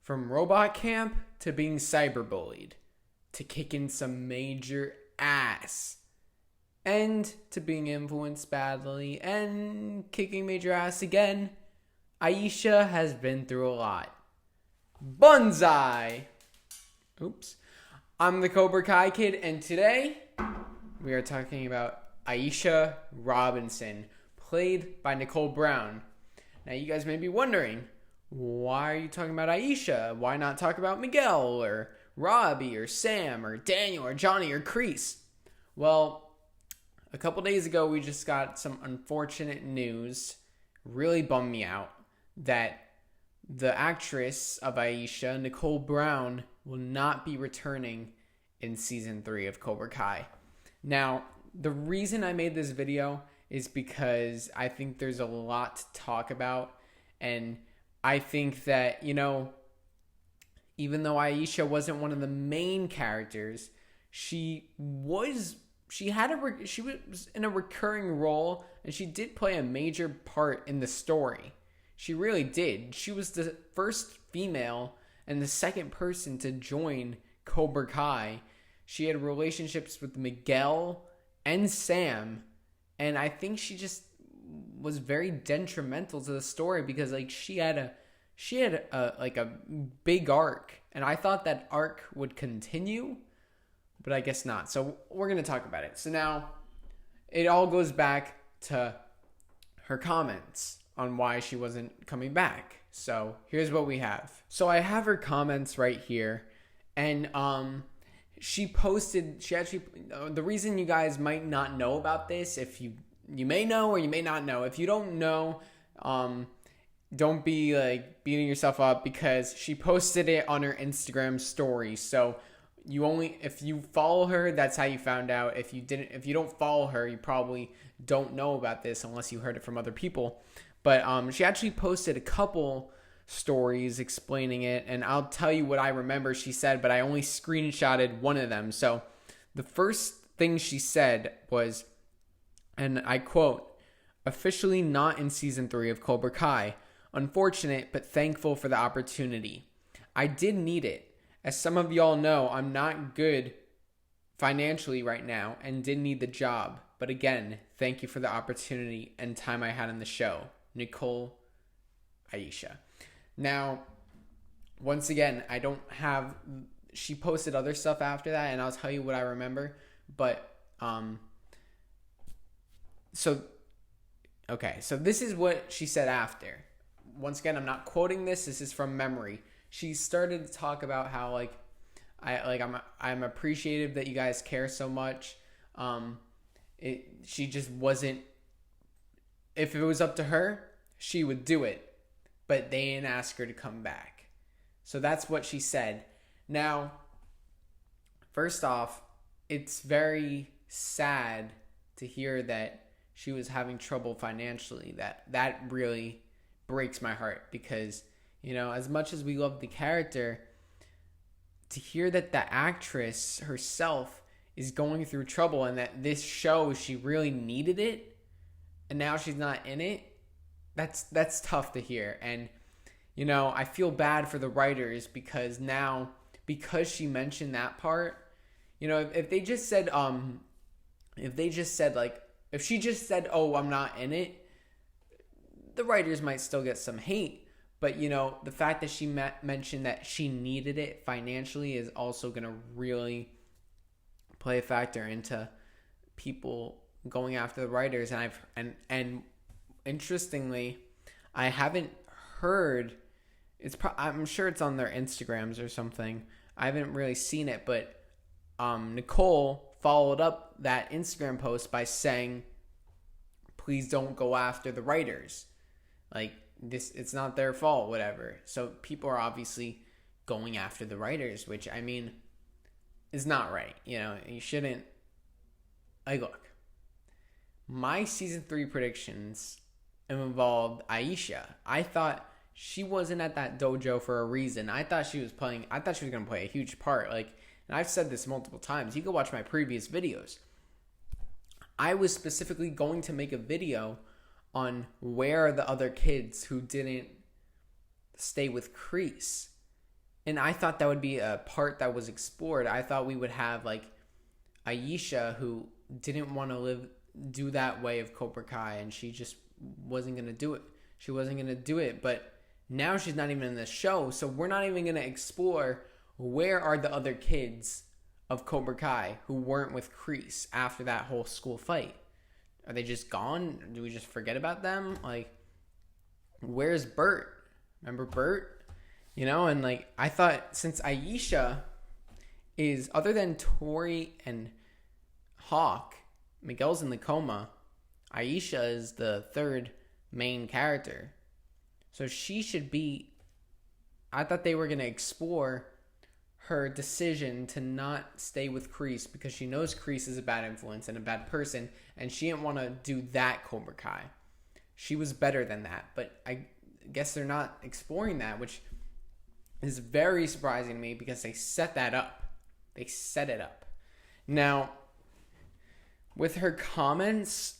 From robot camp to being cyberbullied to kicking some major ass and to being influenced badly and kicking major ass again, Aisha has been through a lot. Bonsai! Oops. I'm the Cobra Kai kid, and today we are talking about Aisha Robinson, played by Nicole Brown. Now you guys may be wondering, why are you talking about Aisha? Why not talk about Miguel or Robbie or Sam or Daniel or Johnny or Kreese? Well, a couple days ago we just got some unfortunate news, really bummed me out, that the actress of Aisha, Nicole Brown, will not be returning in season 3 of Cobra Kai. Now, the reason I made this video is because I think there's a lot to talk about, and I think that, even though Aisha wasn't one of the main characters, she was in a recurring role, and she did play a major part in the story. She really did. She was the first female and the second person to join Cobra Kai. She had relationships with Miguel and Sam, and I think she just was very detrimental to the story because she had a big arc, and I thought that arc would continue, but I guess not. So we're going to talk about it. So now it all goes back to her comments on why she wasn't coming back. So here's what we have. So I have her comments right here, and she actually, the reason you guys might not know about this, if you may know or you may not know. If you don't know, don't be beating yourself up, because she posted it on her Instagram story. So if you follow her, that's how you found out. If you don't follow her, you probably don't know about this unless you heard it from other people. But she actually posted a couple stories explaining it, and I'll tell you what I remember she said, but I only screenshotted one of them. So the first thing she said was, and I quote, "Officially not in season 3 of Cobra Kai. Unfortunate, but thankful for the opportunity. I did need it. As some of y'all know, I'm not good financially right now and did need the job. But again, thank you for the opportunity and time I had on the show. Nicole, Aisha." Now, once again, she posted other stuff after that, and I'll tell you what I remember. But, so this is what she said after. Once again, I'm not quoting this. This is from memory. She started to talk about how I'm appreciative that you guys care so much. She just wasn't. If it was up to her, she would do it, but they didn't ask her to come back. So that's what she said. Now, first off, it's very sad to hear that she was having trouble financially. That really breaks my heart, because as much as we love the character, to hear that the actress herself is going through trouble and that this show, she really needed it, and now she's not in it, that's tough to hear. And I feel bad for the writers, because she mentioned that part, if she just said, "Oh, I'm not in it," the writers might still get some hate. But, the fact that she mentioned that she needed it financially is also going to really play a factor into people going after the writers. And interestingly, I haven't heard, I'm sure it's on their Instagrams or something. I haven't really seen it, but Nicole followed up that Instagram post by saying, "Please don't go after the writers. It's not their fault, whatever." So people are obviously going after the writers, which, is not right. You shouldn't. Look, my season 3 predictions involved Aisha. I thought she wasn't at that dojo for a reason. I thought she was going to play a huge part. And I've said this multiple times. You can watch my previous videos. I was specifically going to make a video on where are the other kids who didn't stay with Kreese. And I thought that would be a part that was explored. I thought we would have like Aisha, who didn't want to do that way of Cobra Kai, and she just wasn't going to do it. She wasn't going to do it, but now she's not even in the show, so we're not even going to explore where are the other kids of Cobra Kai who weren't with Kreese after that whole school fight. Are they just gone? Do we just forget about them? Like, where's Bert? Remember Bert? You know, and like, I thought since Aisha is, other than Tori and Hawk, Miguel's in the coma, Aisha is the third main character. So she should be, I thought they were going to explore her decision to not stay with Kreese because she knows Kreese is a bad influence and a bad person, and she didn't want to do that Cobra Kai. She was better than that, but I guess they're not exploring that, which is very surprising to me because they set that up. They set it up. Now, with her comments,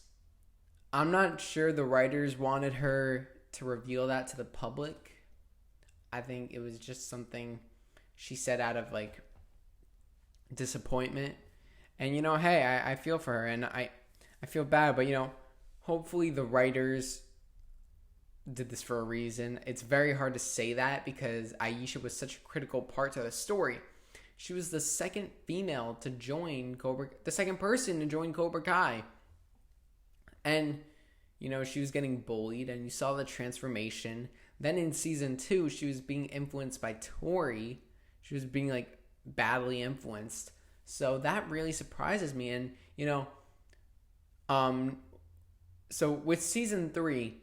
I'm not sure the writers wanted her to reveal that to the public. I think it was just something she said out of like disappointment. And you know, hey, I feel for her, and I feel bad, but you know, hopefully the writers did this for a reason. It's very hard to say that because Aisha was such a critical part to the story. She was the second female to join the second person to join Cobra Kai. And, you know, she was getting bullied, and you saw the transformation. Then in season 2, she was being influenced by Tori. She was being, like, badly influenced. So that really surprises me. And, you know, so with season 3,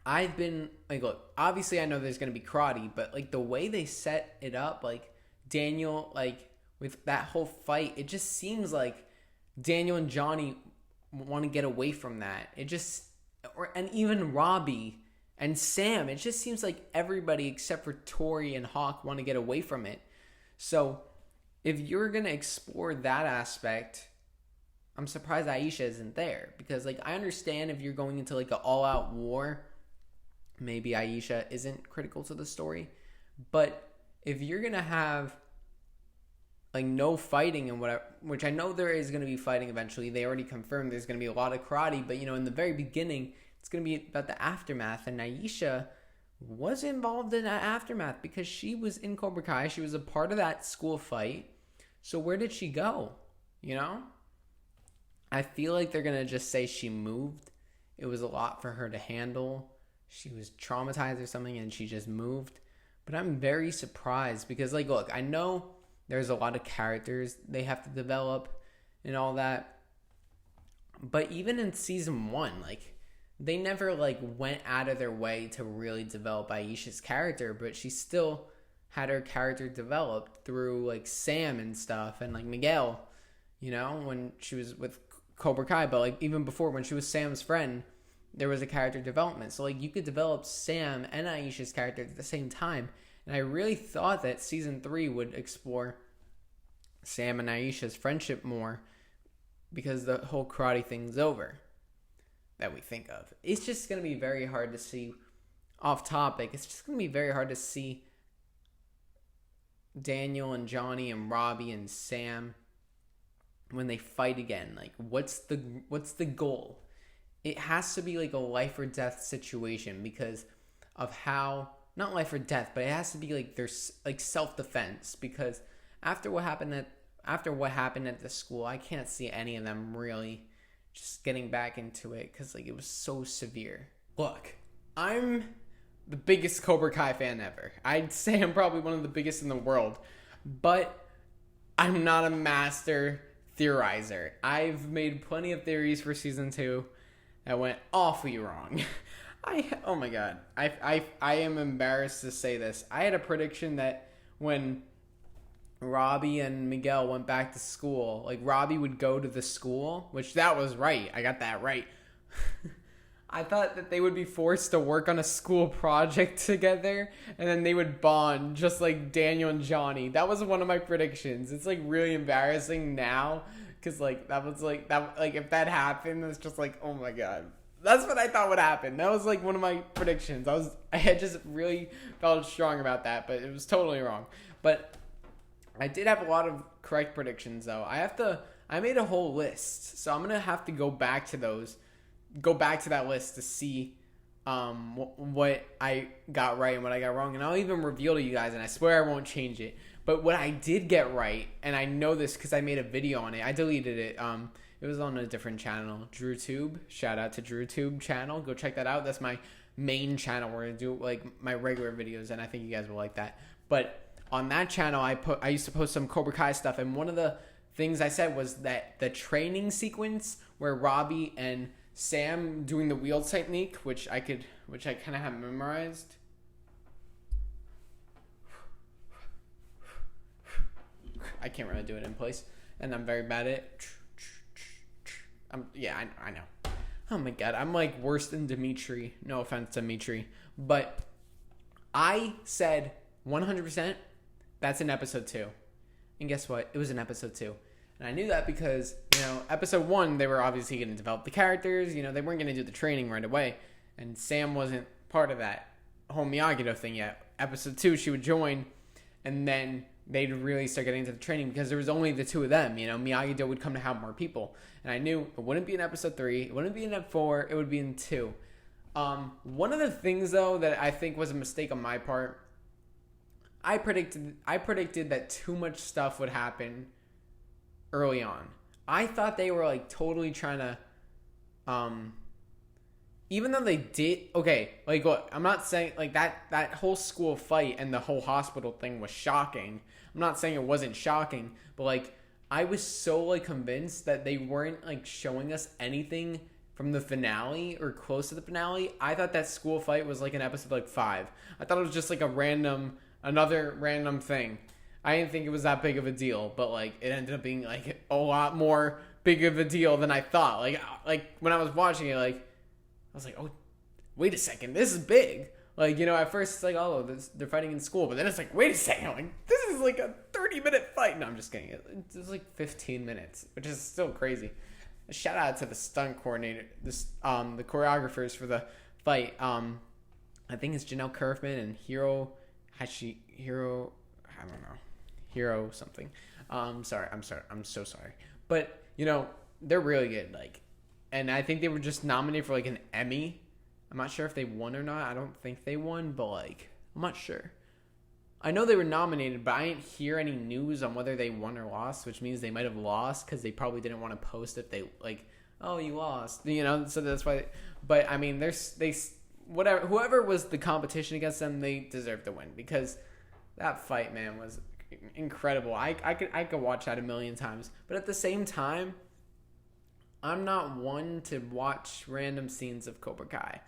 I've been, like, look, obviously I know there's going to be karate, but, like, the way they set it up, like, Daniel, like, with that whole fight, it just seems like Daniel and Johnny want to get away from that. It just, and even Robbie and Sam, it just seems like everybody except for Tori and Hawk want to get away from it. So if you're going to explore that aspect, I'm surprised Aisha isn't there, because like, I understand if you're going into like an all-out war, maybe Aisha isn't critical to the story, but if you're going to have like no fighting and whatever, which I know there is going to be fighting eventually. They already confirmed there's going to be a lot of karate, but you know, in the very beginning, it's going to be about the aftermath, and Aisha was involved in that aftermath because she was in Cobra Kai. She was a part of that school fight. So where did she go? You know? I feel like they're going to just say she moved. It was a lot for her to handle. She was traumatized or something and she just moved. But I'm very surprised because, like, look, I know there's a lot of characters they have to develop and all that. But even in season 1, like, they never, like, went out of their way to really develop Aisha's character, but she still had her character developed through, like, Sam and stuff and, like, Miguel, you know, when she was with Cobra Kai. But, like, even before, when she was Sam's friend, there was a character development. So, like, you could develop Sam and Aisha's character at the same time. And I really thought that season 3 would explore Sam and Aisha's friendship more because the whole karate thing's over that we think of. It's just going to be very hard to see, off topic, it's just going to be very hard to see Daniel and Johnny and Robbie and Sam when they fight again. Like, what's the goal? It has to be like a life or death situation because of how, not life or death, but it has to be like there's like self-defense, because after what happened at the school, I can't see any of them really just getting back into it because like it was so severe. Look, I'm the biggest Cobra Kai fan ever. I'd say I'm probably one of the biggest in the world, but I'm not a master theorizer. I've made plenty of theories for season 2 that went awfully wrong. Oh my god. I am embarrassed to say this. I had a prediction that when Robbie and Miguel went back to school, like Robbie would go to the school, which that was right. I got that right. I thought that they would be forced to work on a school project together and then they would bond just like Daniel and Johnny. That was one of my predictions. It's like really embarrassing now because like that was like that, like if that happened, it's just like, oh my god. That's what I thought would happen. That was like one of my predictions. I had just really felt strong about that, but it was totally wrong. But I did have a lot of correct predictions though. I made a whole list, so I'm gonna have to go back to that list to see what I got right and what I got wrong, and I'll even reveal to you guys, and I swear I won't change it. But what I did get right, and I know this because I made a video on it. I deleted it. It was on a different channel, DrewTube. Shout out to DrewTube channel. Go check that out. That's my main channel where I do like my regular videos, and I think you guys will like that. But on that channel, I used to post some Cobra Kai stuff, and one of the things I said was that the training sequence where Robbie and Sam doing the wheel technique, which I kind of have memorized. I can't really do it in place, and I'm very bad at it. I know. Oh my god, I'm like worse than Dimitri. No offense, Dimitri, but I said 100%. That's in episode 2, and guess what? It was in episode 2, and I knew that because episode 1 they were obviously going to develop the characters. They weren't going to do the training right away, and Sam wasn't part of that whole Miyagi-Do thing yet. Episode 2, she would join, and then they'd really start getting into the training because there was only the 2 of them. Miyagi-Do would come to have more people. And I knew it wouldn't be in episode 3. It wouldn't be in episode 4. It would be in 2. One of the things, though, that I think was a mistake on my part, I predicted that too much stuff would happen early on. I thought they were, like, totally trying to, even though they did, okay, like, look, I'm not saying, like, that whole school fight and the whole hospital thing was shocking. I'm not saying it wasn't shocking, but, like, I was so, like, convinced that they weren't, like, showing us anything from the finale or close to the finale. I thought that school fight was, like, in episode, like, 5. I thought it was just, like, another random thing. I didn't think it was that big of a deal, but, like, it ended up being, like, a lot more big of a deal than I thought. Like when I was watching it, like, I was like, oh, wait a second, this is big. Like, at first it's like, oh, they're fighting in school. But then it's like, wait a second, like, this is like a 30-minute fight. No, I'm just kidding. It's like 15 minutes, which is still crazy. A shout out to the stunt coordinator, the choreographers for the fight. I think it's Janelle Kerfman and Hiro, I don't know, Hiro something. I'm so sorry. But, they're really good, like, and I think they were just nominated for, like, an Emmy. I'm not sure if they won or not. I don't think they won, but, like, I'm not sure. I know they were nominated, but I didn't hear any news on whether they won or lost, which means they might have lost because they probably didn't want to post if they, like, oh, you lost, so that's why. But, I mean, whatever, whoever was the competition against them, they deserve to win because that fight, man, was incredible. I could watch that a million times, but at the same time, I'm not one to watch random scenes of Cobra Kai.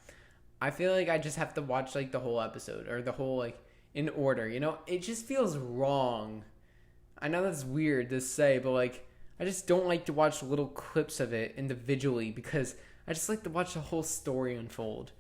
I feel like I just have to watch, like, the whole episode or the whole, like, in order. It just feels wrong. I know that's weird to say, but, like, I just don't like to watch little clips of it individually because I just like to watch the whole story unfold.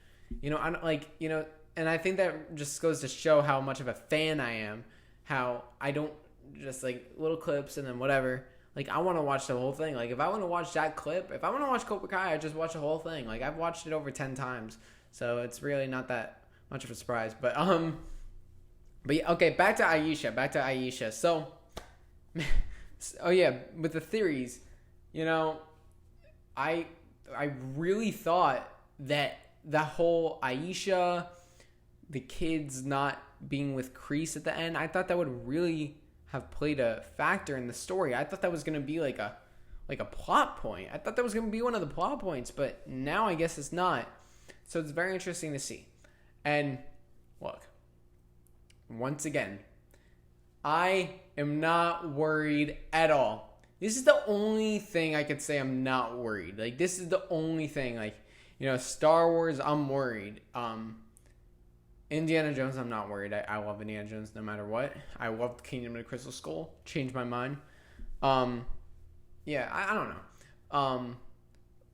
I don't like, and I think that just goes to show how much of a fan I am, how I don't just, like, little clips and then whatever. Like, I want to watch the whole thing. Like, if I want to watch that clip, if I want to watch Cobra Kai, I just watch the whole thing. Like, I've watched it over 10 times. So, it's really not that much of a surprise. But yeah, okay, back to Aisha. So, oh yeah, with the theories, I really thought that the whole Aisha, the kids not being with Kreese at the end, I thought that would really have played a factor in the story. I thought that was going to be like a plot point. I thought that was going to be one of the plot points, but now I guess it's not. So it's very interesting to see. And look, once again, I am not worried at all. This is the only thing I could say I'm not worried. Like, this is the only thing. Like, Star Wars, I'm worried. Indiana Jones, I'm not worried. I love Indiana Jones no matter what. I loved Kingdom of the Crystal Skull. Changed my mind. Yeah, I don't know.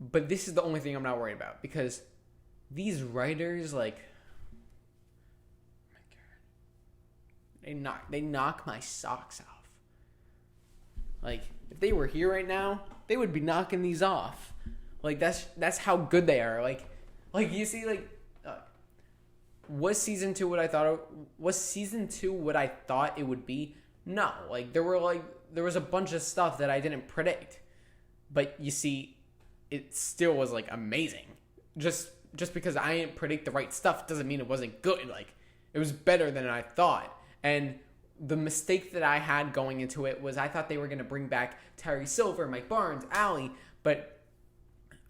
But this is the only thing I'm not worried about because these writers, like, oh my God, they knock my socks off. Like, if they were here right now, they would be knocking these off. Like, that's how good they are. Like, Like, you see, like, was season 2 what I thought? Was season 2 what I thought it would be? No. Like, there was a bunch of stuff that I didn't predict. But you see, it still was, like, amazing. Just because I didn't predict the right stuff doesn't mean it wasn't good. Like, it was better than I thought. And the mistake that I had going into it was I thought they were going to bring back Terry Silver, Mike Barnes, Allie, but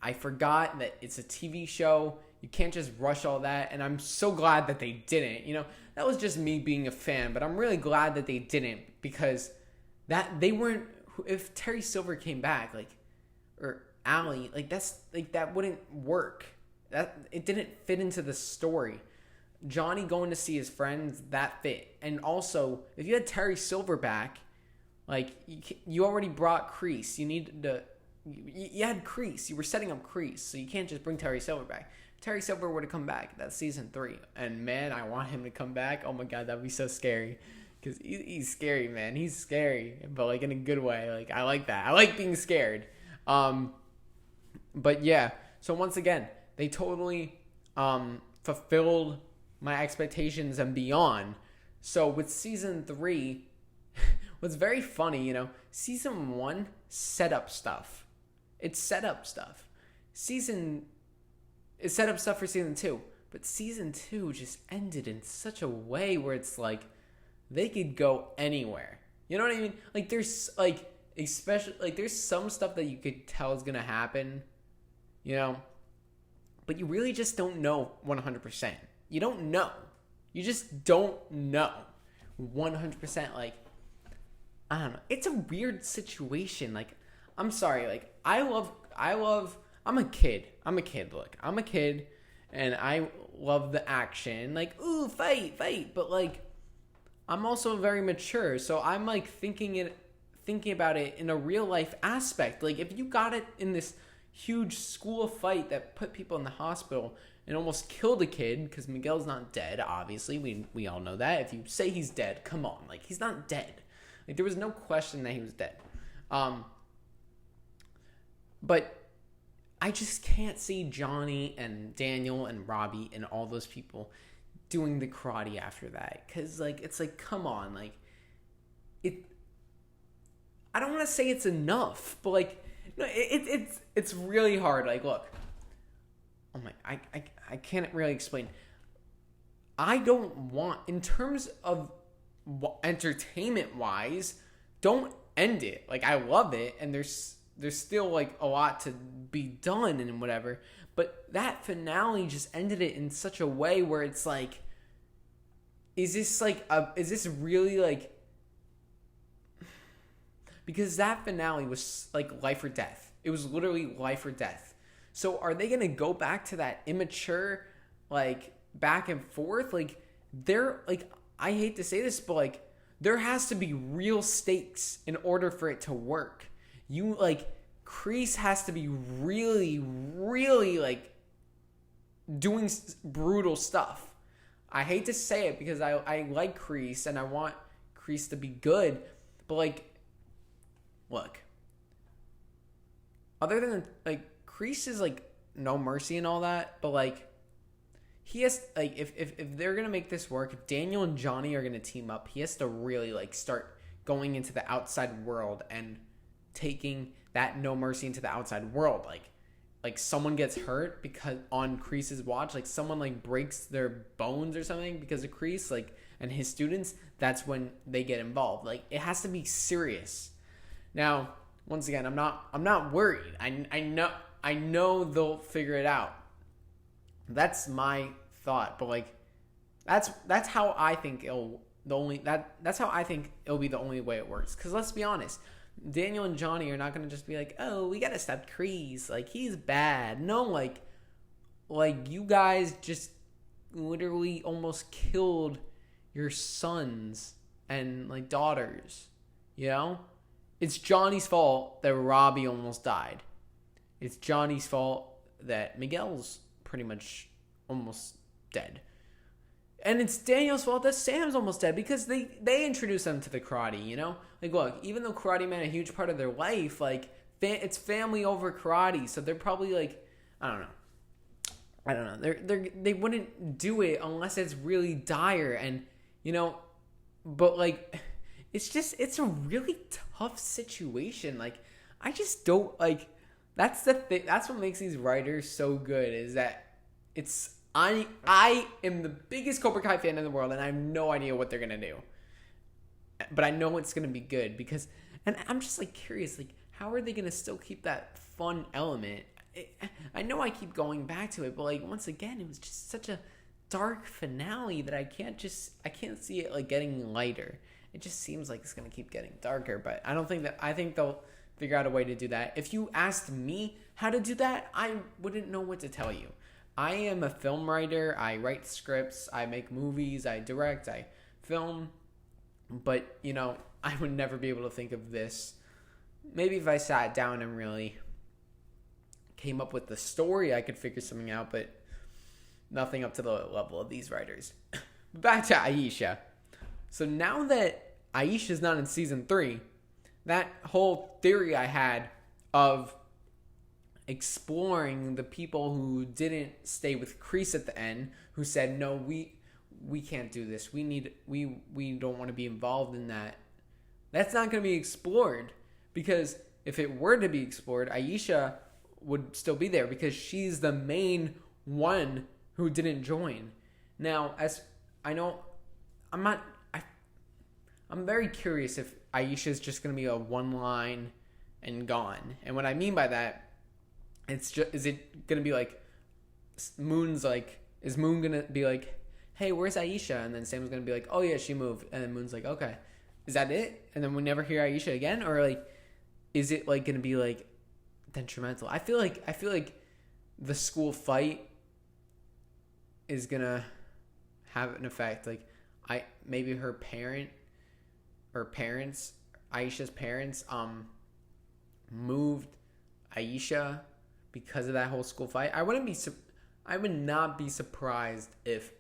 I forgot that it's a TV show. You can't just rush all that, and I'm so glad that they didn't. You know, that was just me being a fan, but I'm really glad that they didn't, because that they weren't. If Terry Silver came back, like, or Allie, like, that's like, that wouldn't work. That it didn't fit into the story. Johnny going to see his friends, that fit. And also, if you had Terry Silver back, like, you already brought Kreese. You needed to... You had Kreese. You were setting up Kreese, so you can't just bring Terry Silver back. If Terry Silver were to come back, that's season 3. And, man, I want him to come back. Oh, my God, that'd be so scary. Because he's scary, man. He's scary, but, like, in a good way. Like, I like that. I like being scared. But, yeah. So, once again, they totally fulfilled my expectations and beyond. So with season 3, what's very funny, you know, season 1 set up stuff. It set up stuff. It set up stuff for season 2, but season 2 just ended in such a way where it's like they could go anywhere. You know what I mean? Like, there's like, especially like, there's some stuff that you could tell is gonna happen, you know, but you really just don't know 100%. You don't know. You just don't know 100%. Like, I don't know. It's a weird situation. Like, I'm sorry. Like, I'm a kid. Look, I'm a kid, and I love the action. Like, ooh, fight. But, like, I'm also very mature, so I'm, like, thinking about it in a real life aspect. Like, if you got it in this huge school fight that put people in the hospital and almost killed a kid, because Miguel's not dead, obviously. We all know that. If you say he's dead, come on. Like, he's not dead. Like, there was no question that he was dead. But I just can't see Johnny and Daniel and Robbie and all those people doing the karate after that. Because, like, it's like, come on. Like, I don't want to say it's enough, but, like, no, it's really hard. Like, look. Oh my, I can't really explain. I don't want, in terms of entertainment wise, don't end it. Like, I love it, and there's still, like, a lot to be done and whatever, but that finale just ended it in such a way where it's like, is this really, like, because that finale was like life or death. It was literally life or death. So are they going to go back to that immature, like, back and forth? Like, I hate to say this, but, like, there has to be real stakes in order for it to work. Kreese has to be really, really, like, doing brutal stuff. I hate to say it because I like Kreese and I want Kreese to be good, but, like, look, other than, like, Kreese is, like, no mercy and all that, but, like, he has, like, if they're gonna make this work, if Daniel and Johnny are gonna team up, he has to really, like, start going into the outside world and taking that no mercy into the outside world. Like someone gets hurt because on Kreese's watch, like, someone, like, breaks their bones or something because of Kreese, like, and his students, that's when they get involved. Like, it has to be serious. Now, once again, I'm not worried. I know they'll figure it out. That's my thought, but, like, that's how I think that's how I think it'll be the only way it works. Because let's be honest, Daniel and Johnny are not gonna just be like, oh, we gotta stop Kreese, like, he's bad. No, like you guys just literally almost killed your sons and, like, daughters. You know, it's Johnny's fault that Robbie almost died. It's Johnny's fault that Miguel's pretty much almost dead. And it's Daniel's fault that Sam's almost dead because they introduced them to the karate, you know? Like, look, even though karate meant a huge part of their life, like, it's family over karate, so they're probably, like, I don't know. I don't know. They wouldn't do it unless it's really dire, and but like, it's a really tough situation. Like, I just don't like. That's the thing. That's what makes these writers so good. Is that I am the biggest Cobra Kai fan in the world, and I have no idea what they're gonna do. But I know it's gonna be good because, and I'm just like curious, like how are they gonna still keep that fun element? I know I keep going back to it, but like once again, it was just such a dark finale that I can't see it like getting lighter. It just seems like it's gonna keep getting darker. But I think they'll figure out a way to do that. If you asked me how to do that, I wouldn't know what to tell you. I am a film writer. I write scripts. I make movies. I direct. I film. But, I would never be able to think of this. Maybe if I sat down and really came up with the story, I could figure something out, but nothing up to the level of these writers. Back to Aisha. So now that Aisha's not in season 3, that whole theory I had of exploring the people who didn't stay with Kreese at the end, who said, no, we can't do this. We don't want to be involved in that. That's not going to be explored, because if it were to be explored, Aisha would still be there because she's the main one who didn't join. Now, as I know, I'm very curious if Aisha's just going to be a one line and gone. And what I mean by that, is it going to be like Moon's like, is Moon going to be like, hey, where's Aisha? And then Sam's going to be like, oh yeah, she moved. And then Moon's like, okay, is that it? And then we never hear Aisha again? Or like, is it like going to be like detrimental? I feel like the school fight is going to have an effect. Like maybe her parents, Aisha's parents, moved Aisha because of that whole school fight. I would not be surprised if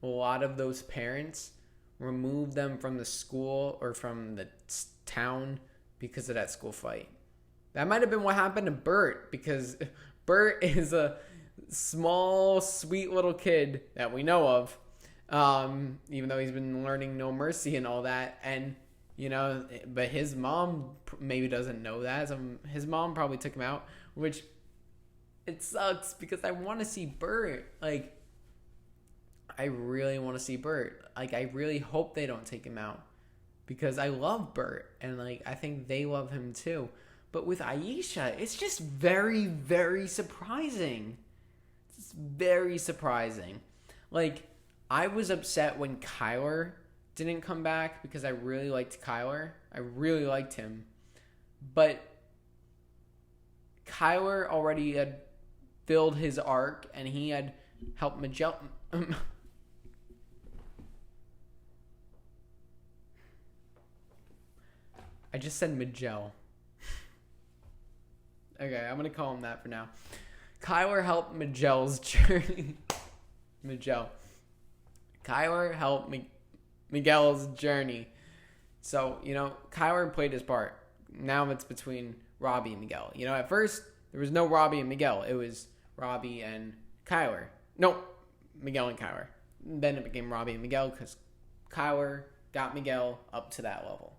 a lot of those parents removed them from the school or from the town because of that school fight. That might have been what happened to Bert, because Bert is a small, sweet little kid that we know of, even though he's been learning no mercy and all that. And, but his mom maybe doesn't know that. So his mom probably took him out, which it sucks because I want to see Bert. Like, I really want to see Bert. Like, I really hope they don't take him out because I love Bert and like I think they love him too. But with Aisha, it's just very, very surprising. It's very surprising. Like, I was upset when Kyler didn't come back because I really liked Kyler. I really liked him. But Kyler already had filled his arc and he had helped Miguel. I just said Miguel. Okay, I'm going to call him that for now. Kyler helped Miguel's journey. Miguel. Kyler helped Miguel's journey. So, Kyler played his part. Now it's between Robbie and Miguel. At first, there was no Robbie and Miguel. It was Robbie and Kyler. No, Miguel and Kyler. Then it became Robbie and Miguel because Kyler got Miguel up to that level.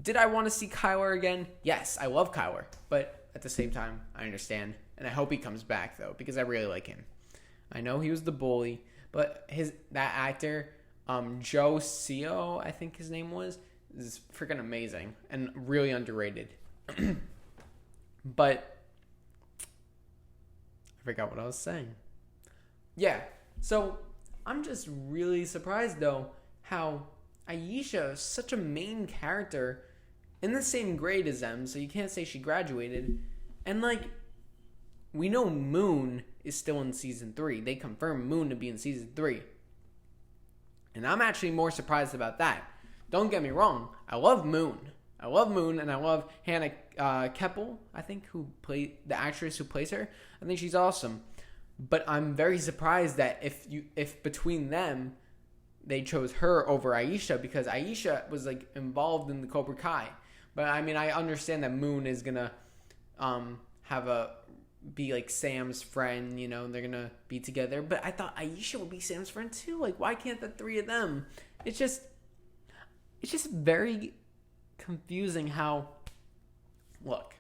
Did I want to see Kyler again? Yes, I love Kyler. But at the same time, I understand. And I hope he comes back, though, because I really like him. I know he was the bully, but that actor, Joe Cio, I think his name was, is freaking amazing and really underrated. But I forgot what I was saying. Yeah, so I'm just really surprised, though, how Aisha is such a main character in the same grade as them, so you can't say she graduated. And, like, we know Moon is still in season 3. They confirmed Moon to be in season 3. And I'm actually more surprised about that. Don't get me wrong. I love Moon. And I love Hannah Keppel, I think, who played the actress who plays her. I think she's awesome. But I'm very surprised that if between them, they chose her over Aisha, because Aisha was like involved in the Cobra Kai. But I mean, I understand that Moon is gonna have a be like Sam's friend, you know, they're gonna be together. But I thought Aisha would be Sam's friend too. Like, why can't the three of them? It's just very confusing how, look,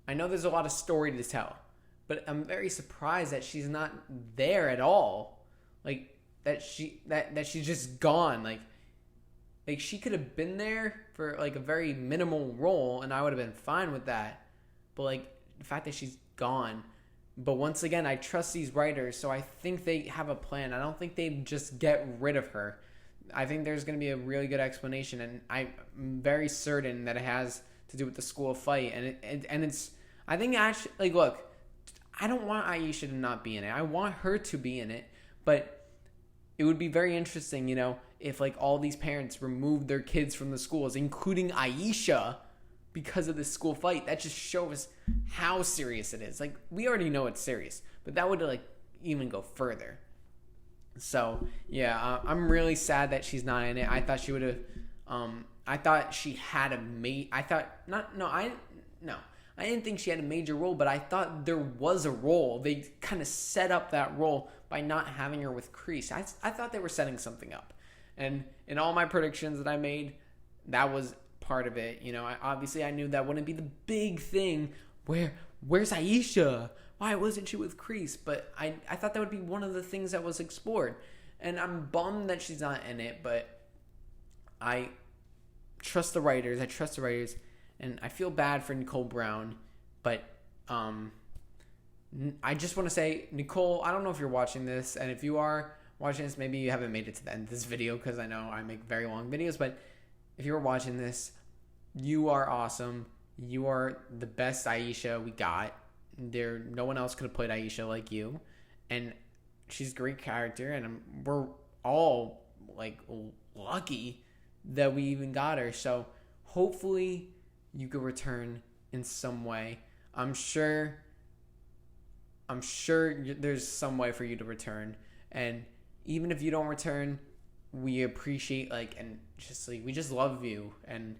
I know there's a lot of story to tell, but I'm very surprised that she's not there at all. Like, that she's just gone. Like she could have been there for like a very minimal role and I would have been fine with that. But like the fact that she's gone. But once again, I trust these writers, so I think they have a plan. I don't think they just get rid of her. I think there's going to be a really good explanation, and I'm very certain that it has to do with the school fight. And it's, I think actually, like, look, I don't want Aisha to not be in it. I want her to be in it, but it would be very interesting, you know, if like all these parents removed their kids from the schools, including Aisha, because of this school fight. That just shows how serious it is. Like, we already know it's serious, but that would like even go further. So yeah, I'm really sad that she's not in it. I thought she would have. I thought she had a I didn't think she had a major role, but I thought there was a role. They kind of set up that role by not having her with Kreese. I thought they were setting something up, and in all my predictions that I made, that was part of it. You know, I knew that wouldn't be the big thing. Where's Aisha? Why wasn't she with Kreese? But I thought that would be one of the things that was explored. And I'm bummed that she's not in it, but I trust the writers. And I feel bad for Nicole Brown. But I just want to say, Nicole, I don't know if you're watching this. And if you are watching this, maybe you haven't made it to the end of this video, because I know I make very long videos. But if you're watching this, you are awesome. You are the best Aisha we got. No one else could have played Aisha like you, and she's a great character, and we're all like lucky that we even got her. So hopefully you could return in some way. I'm sure there's some way for you to return, and even if you don't return, we appreciate we just love you, and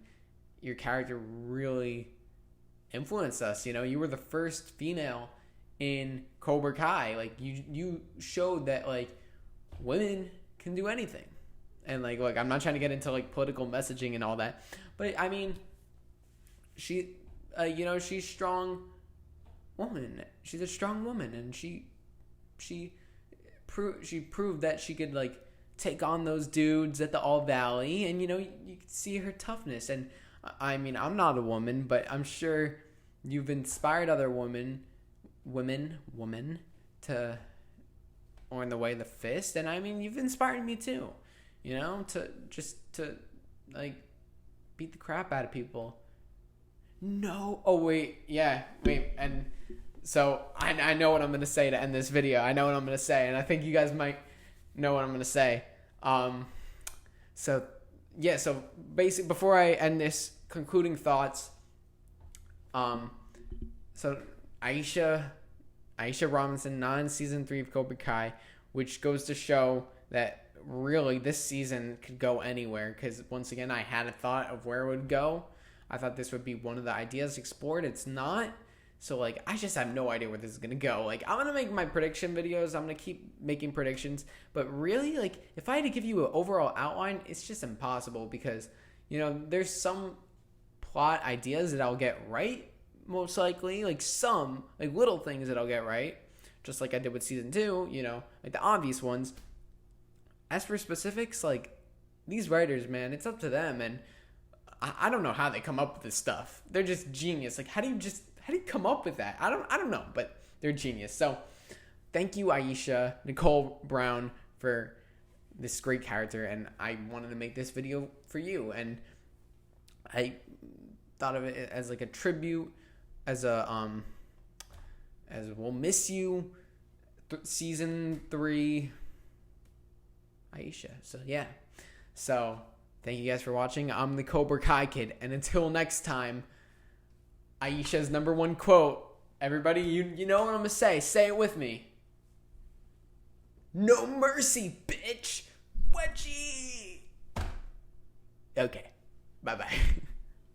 your character really influenced us. You know, you were the first female in Cobra Kai. Like, you showed that like women can do anything. And like, look, I'm not trying to get into like political messaging and all that, but I mean, she's a strong woman. She's a strong woman, and she proved that she could like take on those dudes at the All Valley, and you know, you could see her toughness. And I mean, I'm not a woman, but I'm sure you've inspired other women to earn the way of the fist. And I mean, you've inspired me too, you know, to like beat the crap out of people. No. Oh, wait. Yeah. Wait. And so I know what I'm going to say to end this video. I know what I'm going to say, and I think you guys might know what I'm going to say. So basically, before I end this, concluding thoughts. So Aisha Robinson, not in season 3 of Cobra Kai, which goes to show that really this season could go anywhere, because once again, I had a thought of where it would go. I thought this would be one of the ideas explored. It's not. So like, I just have no idea where this is going to go. Like, I'm going to make my prediction videos. I'm going to keep making predictions. But really, like, if I had to give you an overall outline, it's just impossible, because, you know, there's some plot ideas that I'll get right, most likely. Like some, like little things that I'll get right, just like I did with season 2, you know, like the obvious ones. As for specifics, like, these writers, man, it's up to them. And I don't know how they come up with this stuff. They're just genius. Like, how do you come up with that? I don't know, but they're genius. So thank you, Aisha, Nicole Brown, for this great character. And I wanted to make this video for you. And I thought of it as like a tribute, as we'll miss you, season 3, Aisha. So yeah. So thank you guys for watching. I'm the Cobra Kai Kid. And until next time, Aisha's #1 quote. Everybody, you know what I'm going to say. Say it with me. No mercy, bitch. Wedgie. Okay. Bye-bye.